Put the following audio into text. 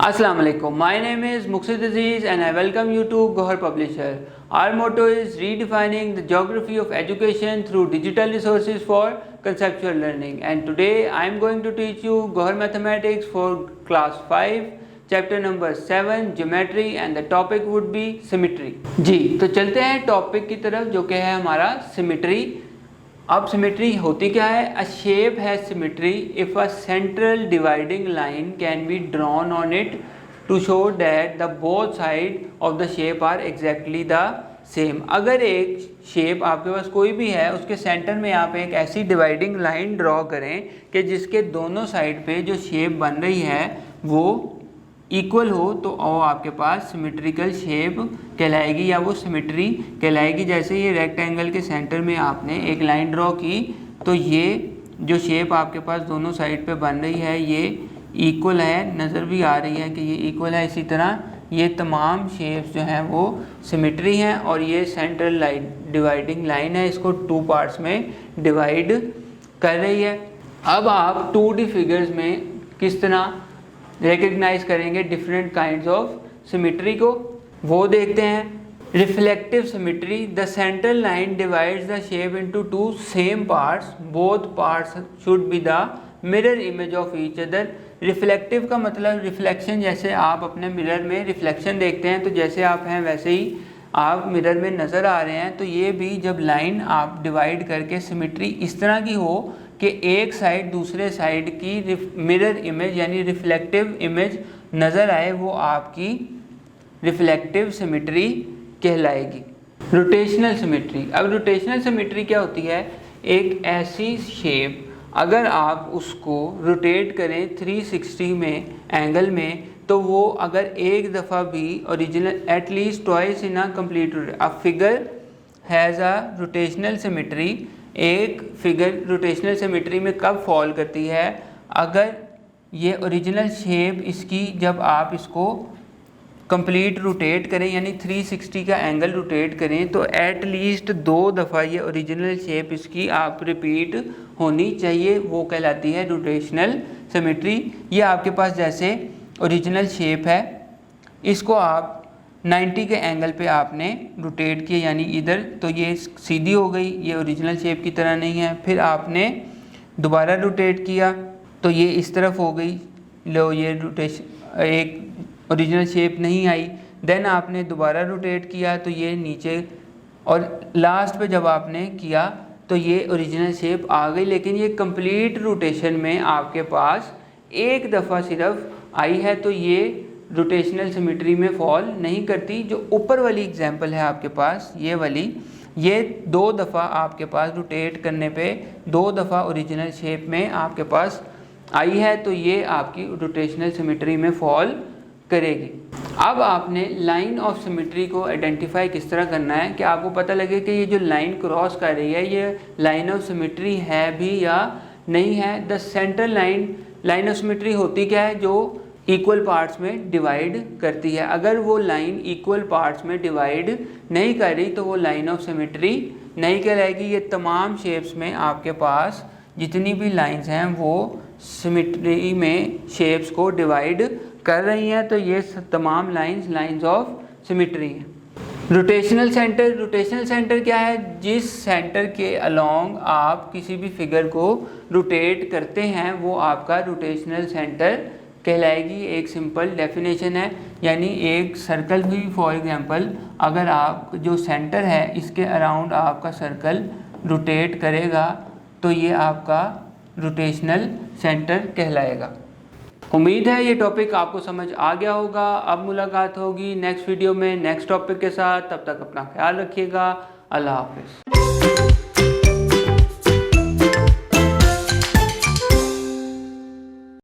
Assalamu alaikum. My name is Muqsid Aziz and I welcome you to Gohar Publisher. Our motto is redefining the geography of education through digital resources for conceptual learning. And today I am going to teach you Gohar Mathematics for class 5, chapter number 7, geometry, and the topic would be symmetry. जी तो चलते हैं topic की तरफ जो कि है हमारा symmetry. अब सिमेट्री होती क्या है? अ शेप है symmetry if a central dividing line can be drawn on it to show that the both side of the shape are exactly the same. अगर एक शेप आपके पास कोई भी है उसके सेंटर में आप एक ऐसी डिवाइडिंग लाइन ड्रॉ करें कि जिसके दोनों साइड पे जो शेप बन रही है वो इक्वल हो तो वो आपके पास सिमेट्रिकल शेप कहलाएगी या वो सिमेट्री कहलाएगी। जैसे ये रेक्टेंगल के सेंटर में आपने एक लाइन ड्रॉ की तो ये जो शेप आपके पास दोनों साइड पे बन रही है ये इक्वल है, नज़र भी आ रही है कि ये इक्वल है। इसी तरह ये तमाम शेप्स जो हैं वो सिमेट्री हैं और ये सेंट्रल लाइन डिवाइडिंग लाइन है, इसको टू पार्ट्स में डिवाइड कर रही है। अब आप 2D फिगर्स में किस तरह रिकग्नाइज करेंगे डिफरेंट काइंड्स ऑफ सिमेट्री को, वो देखते हैं। Reflective symmetry, the central line divides the shape into two same parts, both parts should be the mirror image of each other. Reflective का मतलब रिफ्लेक्शन, जैसे आप अपने मिरर में रिफ्लेक्शन देखते हैं तो जैसे आप हैं वैसे ही आप मिरर में नज़र आ रहे हैं। तो ये भी जब लाइन आप डिवाइड करके सिमेट्री इस तरह की हो कि एक साइड दूसरे साइड की मिरर इमेज यानी रिफ्लेक्टिव इमेज नज़र आए, वो आपकी रिफ्लेक्टिव सिमेट्री कहलाएगी। रोटेशनल सिमेट्री, अब रोटेशनल सिमेट्री क्या होती है? एक ऐसी शेप अगर आप उसको रोटेट करें 360 में एंगल में तो वो अगर एक दफ़ा भी original at least twice in a complete a figure has a rotational symmetry. एक फिगर रोटेशनल सिमेट्री में कब फॉल करती है? अगर ये ओरिजिनल शेप इसकी जब आप इसको कंप्लीट रोटेट करें यानी 360 का एंगल रोटेट करें तो एट लीस्ट 2 दफ़ा ये ओरिजिनल शेप इसकी आप रिपीट होनी चाहिए, वो कहलाती है रोटेशनल सिमेट्री। ये आपके पास जैसे ओरिजिनल शेप है, इसको आप 90 के एंगल पे आपने रोटेट किया यानी इधर, तो ये सीधी हो गई, ये ओरिजिनल शेप की तरह नहीं है। फिर आपने दोबारा रोटेट किया तो ये इस तरफ हो गई, लो ये रोटेशन एक ओरिजिनल शेप नहीं आई। देन आपने दोबारा रोटेट किया तो ये नीचे, और लास्ट पे जब आपने किया तो ये ओरिजिनल शेप आ गई। लेकिन ये कंप्लीट रोटेशन में आपके पास एक दफ़ा सिर्फ आई है तो ये रोटेशनल सिमेट्री में फॉल नहीं करती। जो ऊपर वाली एग्जांपल है आपके पास ये वाली, ये 2 दफ़ा आपके पास रोटेट करने पे 2 दफ़ा ओरिजिनल शेप में आपके पास आई है तो ये आपकी रोटेशनल सिमेट्री में फॉल करेगी। अब आपने लाइन ऑफ सिमेट्री को आइडेंटिफाई किस तरह करना है कि आपको पता लगे कि ये जो लाइन क्रॉस कर रही है ये लाइन ऑफ सिमेट्री है भी या नहीं है। The central line of symmetry होती क्या है? जो इक्वल पार्ट्स में डिवाइड करती है। अगर वो लाइन इक्वल पार्ट्स में डिवाइड नहीं कर रही तो वो लाइन ऑफ सिमेट्री नहीं कहलाएगी। ये तमाम शेप्स में आपके पास जितनी भी लाइंस हैं वो सिमेट्री में शेप्स को डिवाइड कर रही हैं, तो ये तमाम लाइंस ऑफ सिमेट्री हैं। रोटेशनल सेंटर क्या है? जिस सेंटर के अलोंग आप किसी भी फिगर को रोटेट करते हैं वो आपका रोटेशनल सेंटर कहलाएगी। एक सिंपल डेफिनेशन है, यानी एक सर्कल हुई फॉर एग्जांपल, अगर आप जो सेंटर है इसके अराउंड आपका सर्कल रोटेट करेगा तो ये आपका रोटेशनल सेंटर कहलाएगा। उम्मीद है ये टॉपिक आपको समझ आ गया होगा। अब मुलाकात होगी नेक्स्ट वीडियो में नेक्स्ट टॉपिक के साथ, तब तक अपना ख्याल रखिएगा। अल्लाह हाफिज़।